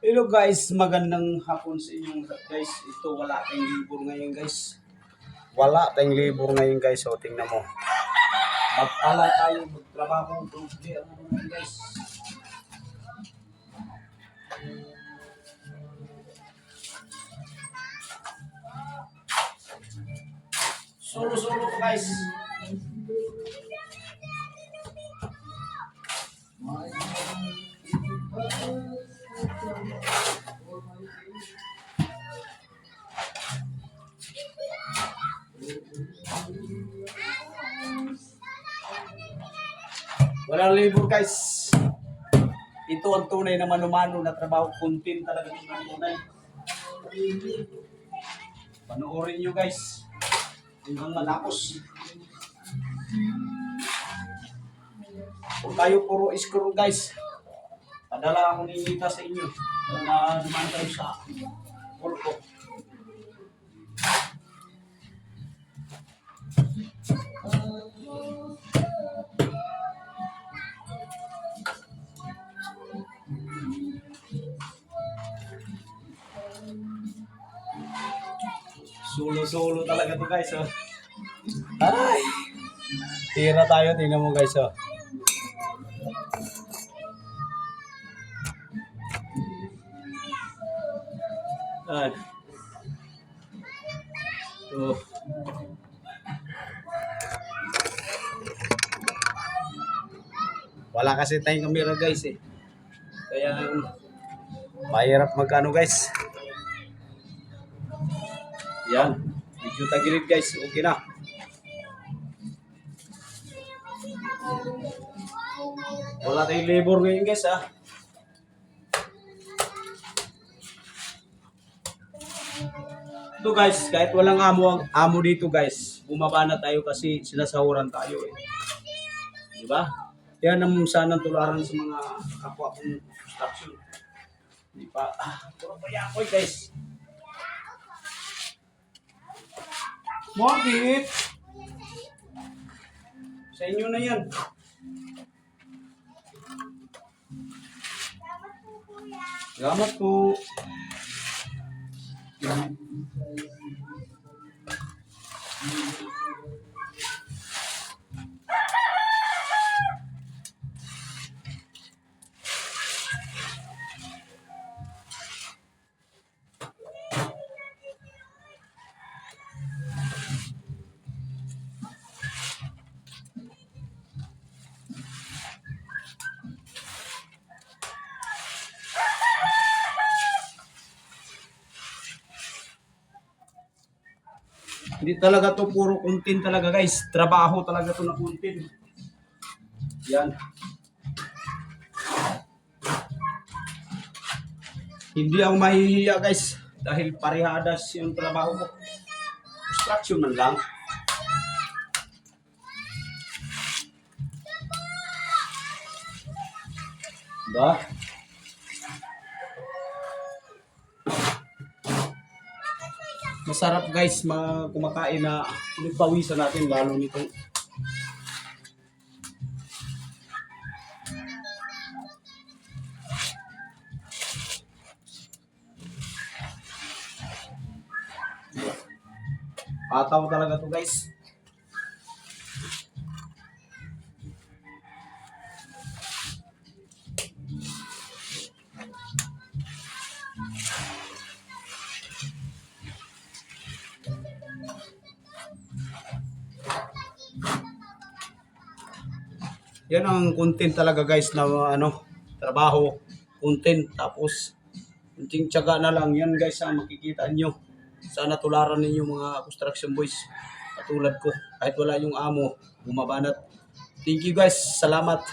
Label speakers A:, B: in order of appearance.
A: Hello guys, magandang hapon sa inyong lahat guys. Ito wala tayong libur ngayon guys. Wala tayong libur ngayon guys. So tingnan mo. Magpala tayo magtrabaho guys. Solo guys. Walang libur guys. Ito ang tunay na mano-mano na trabaho. Content talaga ito ng tunay. Panoorin nyo guys. Hanggang matapos. Kung tayo puro screw guys, padala ako nilita sa inyo. Na dumaan tayo sa pulpo. Solo talaga to guys. Oh. Ay! Tira tayo, tingnan mo guys. Oh. Ay. Oh. Wala kasi tayong camera guys eh. Kaya mahirap magkano guys. Yan. Medyo tagilid guys. Okay na. Wala tayong labor ngayon guys ha. Ito guys, kahit walang amo dito guys, bumaba na tayo kasi sinasahuran tayo eh. Diba? Yan ang sanang tularan sa mga kapwa kong construction. Di pa, puro pa yakoy guys. Bakit? Sa inyo na yan. Salamat po. Hindi talaga to puro content talaga guys. Trabaho talaga to na content. Yan. Hindi ako mahihiya guys. Dahil parehadas yung trabaho ko. Construction man lang. Diba? Masarap guys kumakain na pinagpawisan natin lalo nitong pataw talaga to guys. Yan ang content talaga guys na trabaho, content, tapos kunting tiyaga na lang yan guys ang makikita nyo. Sana tularan ninyo mga construction boys katulad ko. Kahit wala yung amo, bumabanat. Thank you guys, salamat.